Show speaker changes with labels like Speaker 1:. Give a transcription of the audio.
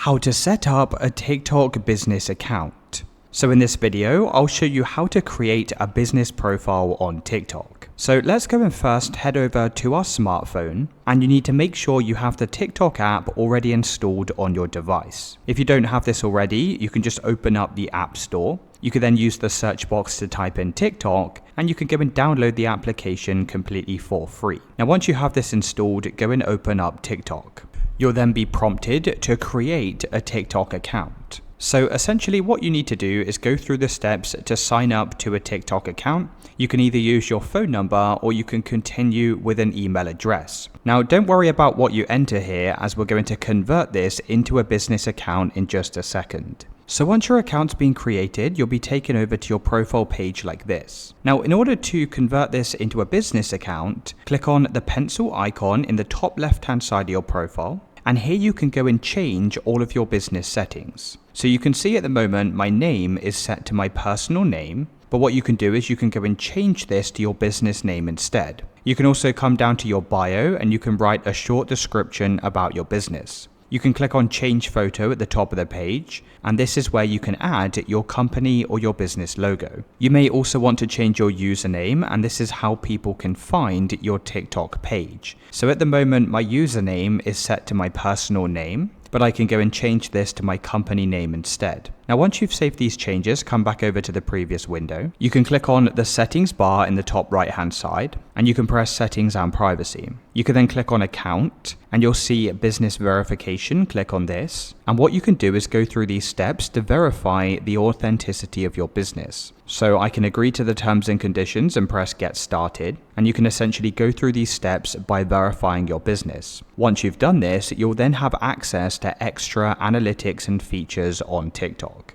Speaker 1: How to set up a TikTok business account. So in this video, I'll show you how to create a business profile on TikTok. So let's go and first head over to our smartphone, and you need to make sure you have the TikTok app already installed on your device. If you don't have this already, you can just open up the App Store. You can then use the search box to type in TikTok, and you can go and download the application completely for free. Now once you have this installed, go and open up TikTok. You'll then be prompted to create a TikTok account. So essentially what you need to do is go through the steps to sign up to a TikTok account. You can either use your phone number or you can continue with an email address. Now don't worry about what you enter here, as we're going to convert this into a business account in just a second. So once your account's been created, you'll be taken over to your profile page like this. Now, in order to convert this into a business account, click on the pencil icon in the top left-hand side of your profile, and here you can go and change all of your business settings. So you can see at the moment, my name is set to my personal name, but what you can do is you can go and change this to your business name instead. You can also come down to your bio and you can write a short description about your business. You can click on change photo at the top of the page, and this is where you can add your company or your business logo. You may also want to change your username, and this is how people can find your TikTok page. So at the moment, my username is set to my personal name, but I can go and change this to my company name instead. Now once you've saved these changes, come back over to the previous window. You can click on the settings bar in the top right hand side, and you can press settings and privacy. You can then click on account, and you'll see business verification. Click on this, and what you can do is go through these steps to verify the authenticity of your business. So I can agree to the terms and conditions and press get started, and you can essentially go through these steps by verifying your business. Once you've done this, you'll then have access to extra analytics and features on TikTok.